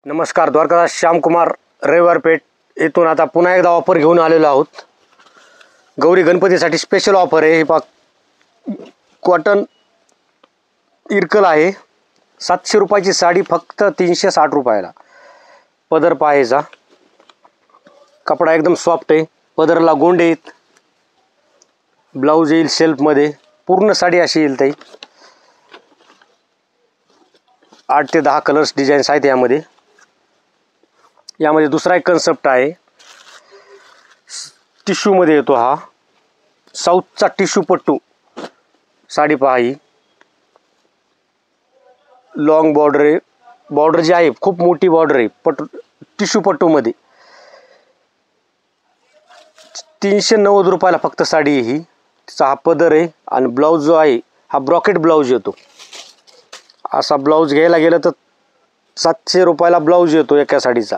नमस्कार, द्वारकादास श्यामकुमार रविवार पेठ येथून आता पुन्हा एकदा ऑफर घेऊन आलेलो आहोत। गौरी गणपतीसाठी स्पेशल ऑफर आहे। ही कॉटन इरकल आहे, 700 रुपयाची साडी फक्त 360 रुपयाला। पदर पाहायचा, कपडा एकदम सॉफ्ट आहे, पदरला गोंडे आहेत, ब्लाऊज येईल सेल्फमध्ये, पूर्ण साडी अशी येईल ताई। 8 ते 10 कलर्स डिझाईन्स आहेत यामध्ये। यामध्ये दुसरा एक कन्सेप्ट आहे, टिश्यू मध्ये येतो हा, साऊथचा टिश्यू पट्टू साडी पहा। ही लॉंग बॉर्डर आहे, बॉर्डर जी आहे खूप मोठी बॉर्डर आहे, टिश्यू पट्टू मध्ये 390 रुपयाला फक्त साडी आहे ही। तिचा हा पदर आहे आणि ब्लाऊज जो आहे हा ब्रॉकेट ब्लाऊज येतो। असा ब्लाऊज घ्यायला गेलं तर 700 रुपयाला ब्लाऊज येतो एका साडीचा।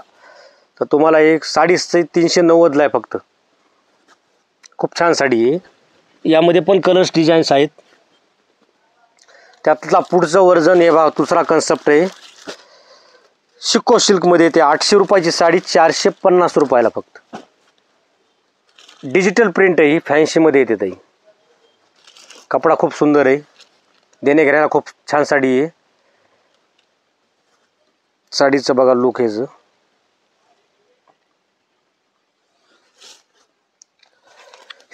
तर तुम्हाला एक साडी 390 ला आहे फक्त। खूप छान साडी आहे, यामध्ये पण कलर्स डिझाईन्स आहेत। त्यातला पुढचं वर्जन हे बघा, दुसरा कन्सेप्ट आहे, शिको सिल्क मध्ये ते 800 रुपयाची साडी 450 रुपयाला फक्त। डिजिटल प्रिंट आहे ही, फॅन्सी मध्ये येते ताई। कपडा खूप सुंदर आहे, देणे घेण्याला खूप छान साडी आहे। साडीचं बघा लुक हेच,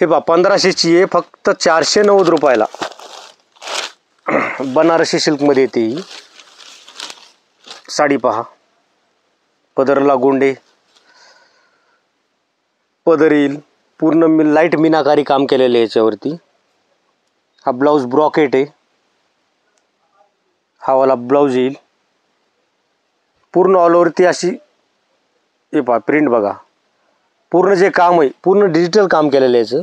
हे बा 1500 ची आहे फक्त 490 रुपयाला। बनारसी सिल्क मध्ये येते ही साडी पहा। पदरला गोंडे, पदर येईल, पूर्ण लाईट मीनाकारी काम केलेले याच्यावरती। हा ब्लाऊज ब्रॉकेट आहे, हा वाला ब्लाऊज येईल पूर्ण ऑल ओव्हरती अशी। हे पहा प्रिंट बघा, पूर्ण जे काम आहे पूर्ण डिजिटल काम केलेलं आहे याचं,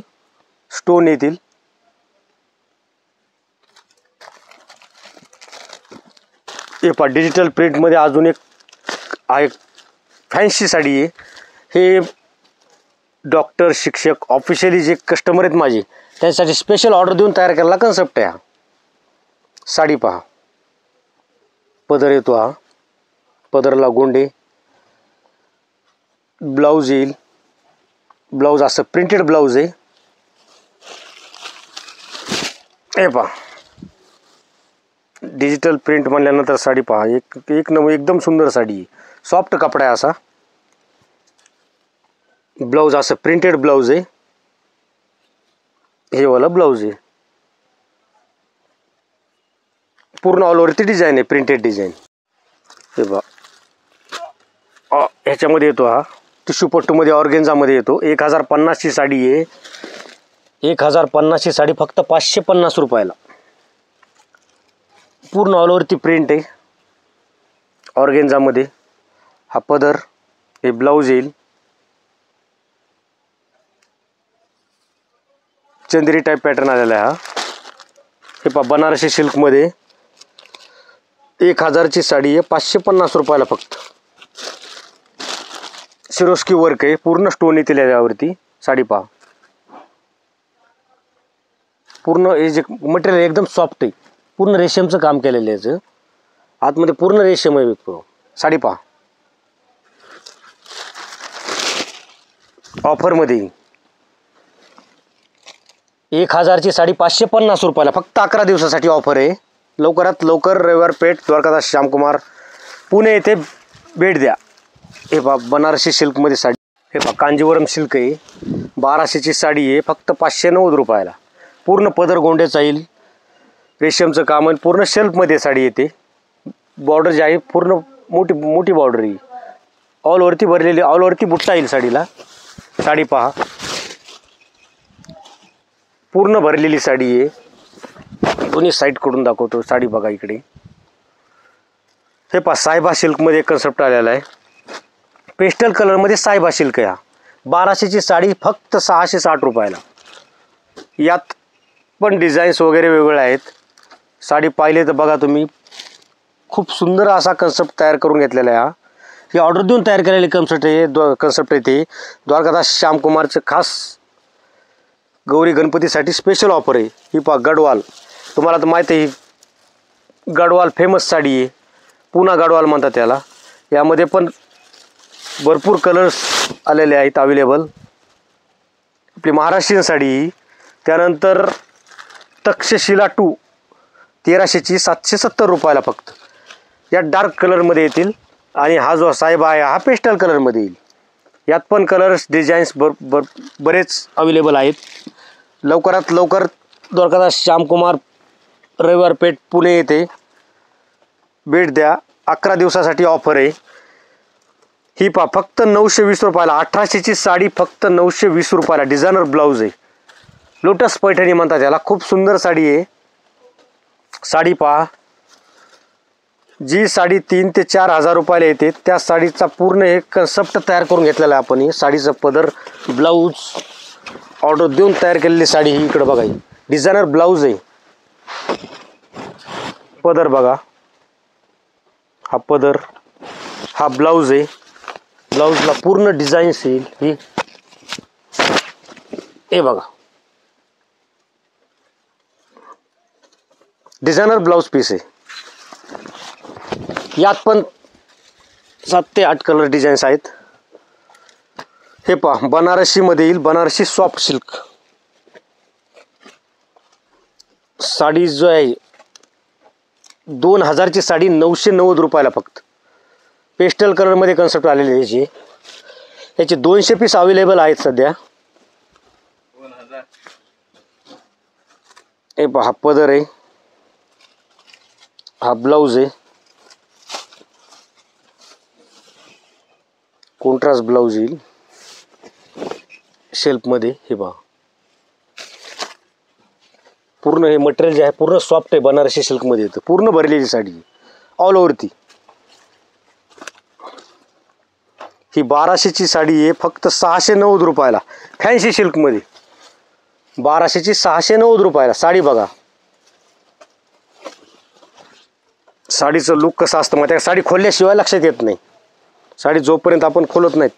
स्टोन येतील। हे पहा डिजिटल प्रिंट मध्ये अजून एक आहे, फॅन्सी साडी आहे। हे डॉक्टर, शिक्षक, ऑफिशियली जे कस्टमर आहेत माझे त्यासाठी स्पेशल ऑर्डर देऊन तयार केलेला कन्सेप्ट आहे हा। साडी पहा, पदर येतो हा, पदरला गोंडे, ब्लाऊज येईल, ब्लाऊज असं प्रिंटेड ब्लाऊज आहे। हे पहा डिजिटल प्रिंट म्हणल्यानंतर साडी पहा, एक नंबर एकदम सुंदर साडी आहे। सॉफ्ट कपडा आहे असा, ब्लाऊज असं प्रिंटेड ब्लाऊज आहे, हे वाला ब्लाऊज आहे। पूर्ण ऑल ओव्हरती डिझाईन आहे, प्रिंटेड डिझाईन। हे पहा ह्याच्यामध्ये येतो हा, टिश्यू पट्टूमध्ये ऑर्गेन्झामध्ये येतो। 1050 ची साडी आहे, 1050 ची साडी फक्त 550 रुपयाला। पूर्ण ऑल ओव्हरती प्रिंट आहे ऑर्गेन्झामध्ये। हा पदर, हे ब्लाऊज येईल, चंदेरी टाईप पॅटर्न आलेला आहे हा। हे पहा बनारसी सिल्क मध्ये 1000 ची साडी आहे, 550 रुपयाला फक्त। सिरोस्की वर्क आहे, पूर्ण स्टोन येतील यावरती। साडी पहा, पूर्ण हे जे मटेरियल एकदम सॉफ्ट आहे, पूर्ण रेशमचं काम केलेलं आहे याचं, आतमध्ये पूर्ण रेशम आहे। साडी पहा ऑफर मध्ये 1000 ची साडी 550 रुपयाला फक्त। 11 दिवसासाठी ऑफर आहे, लवकरात लवकर रविवार पेठ द्वारकादास श्यामकुमार पुणे येथे भेट द्या। हे पहा बनारसी सिल्क मध्ये साडी, हे पहा कांजीवरम सिल्क आहे, 1200 ची साडी आहे फक्त 590 रुपयाला। पूर्ण पदर गोंड्याचा येईल, रेशमचं काम आहे, पूर्ण शेल्फ मध्ये साडी येते। बॉर्डर जी आहे पूर्ण मोठी मोठी बॉर्डर येईल, ऑल ओव्हरती भरलेली, ऑल ओव्हरती बुट्टा येईल साडीला। साडी पहा पूर्ण भरलेली साडी आहे। दोन्ही साईड कडून दाखवतो साडी बघा इकडे। हे पहा सायबा सिल्क मध्ये कन्सेप्ट आलेला आहे, पेस्टल कलर मध्ये सायबा सिल्क आहे हा। 1200 ची साडी फक्त 660 रुपयाला। यात पण डिझाईन्स वगैरे वेगळे आहेत। साडी पाहिले तर बघा तुम्ही, खूप सुंदर असा कन्सेप्ट तयार करून घेतलेला आहे हा। ही ऑर्डर देऊन तयार केलेली कन्सेप्ट आहे ते द्वारकादास श्यामकुमारचं खास गौरी गणपतीसाठी स्पेशल ऑफर आहे। ही पहा गडवाल, तुम्हाला तर माहिती आहे गडवाल फेमस साडी आहे, पुन्हा गडवाल म्हणतात त्याला। यामध्ये पण भरपूर कलर्स आलेले आहेत अवेलेबल. आपली महाराष्ट्रीयन साडी ही. त्यानंतर तक्षशिला 2 1300ची 770 रुपयाला फक्त. या डार्क कलरमध्ये येतील. आणि हा जो साहेबा आहे हा पेस्टल कलरमध्ये येईल. यात पण कलर्स डिझाईन्स बरेच अवेलेबल आहेत. लवकरात लवकर द्वारकादास श्यामकुमार रविवार पेठ पुणे येथे भेट द्या. 11 दिवसासाठी ऑफर आहे ही. पहा फक्त 920 रुपयाला. 1800ची साडी फक्त 920 रुपयाला. डिझायनर ब्लाऊज आहे. लोटस पैठणी म्हणतात याला. खूप सुंदर साडी आहे. साडी पहा. जी साडी 3 ते 4 हजार रुपयाला येते त्या साडीचा पूर्ण एक कन्सेप्ट तयार करून घेतलेला आहे आपण. ही साडीचं पदर ब्लाऊज ऑर्डर देऊन तयार केलेली साडी ही. इकडं बघा ही डिझायनर ब्लाऊज आहे. पदर बघा. हा पदर हा ब्लाऊज आहे. ब्लाऊजला पूर्ण डिझाईन्स येईल ही. हे बघा डिझायनर ब्लाऊज पीस आहे. यात पण 7 ते 8 कलर डिझाईन्स आहेत. हे पहा बनारसीमध्ये येईल. बनारसी सॉफ्ट सिल्क साडी जो आहे 2000ची साडी 990 रुपयाला फक्त. पेस्टल कलरमध्ये कन्सेप्ट आलेली आहे याची. याचे 200 पीस अवेलेबल आहेत सध्या. हे पहा हा पदर आहे. हा ब्लाऊज आहे. कॉन्ट्रास्ट ब्लाऊज येईल शेल्फमध्ये. हे पहा पूर्ण हे मटेरियल जे आहे पूर्ण सॉफ्ट आहे. बनारसी सिल्कमध्ये येतं. पूर्ण भरलेली साडी ऑल ओव्हरती. ही 1200ची साडी आहे फक्त 690 रुपयाला. फॅन्सी सिल्कमध्ये 1200ची 690 रुपयाला साडी. बघा साडीचं लुक कसं असतं मग. त्या साडी खोलल्याशिवाय लक्षात येत नाही. साडी जोपर्यंत आपण खोलत नाहीत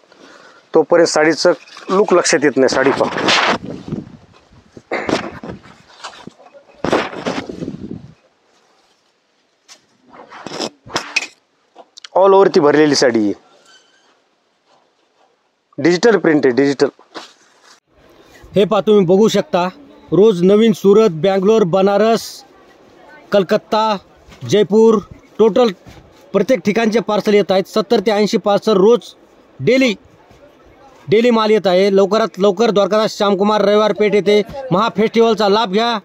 तोपर्यंत साडीचं लुक लक्षात येत नाही. साडी पहा ऑल ओव्हरती भरलेली साडी आहे. डिजिटल प्रिंट आहे. डिजिटल. हे पहा तुम्ही बघू शकता. रोज नवीन सुरत, बँगलोर, बनारस, कलकत्ता, जयपूर टोटल प्रत्येक ठिकाणचे पार्सल येत आहेत. 70 ते 80 पार्सल रोज डेली माल येत आहे. लवकरात लवकर द्वारकादास श्यामकुमार रविवार पेठ येथे महाफेस्टिवलचा लाभ घ्या.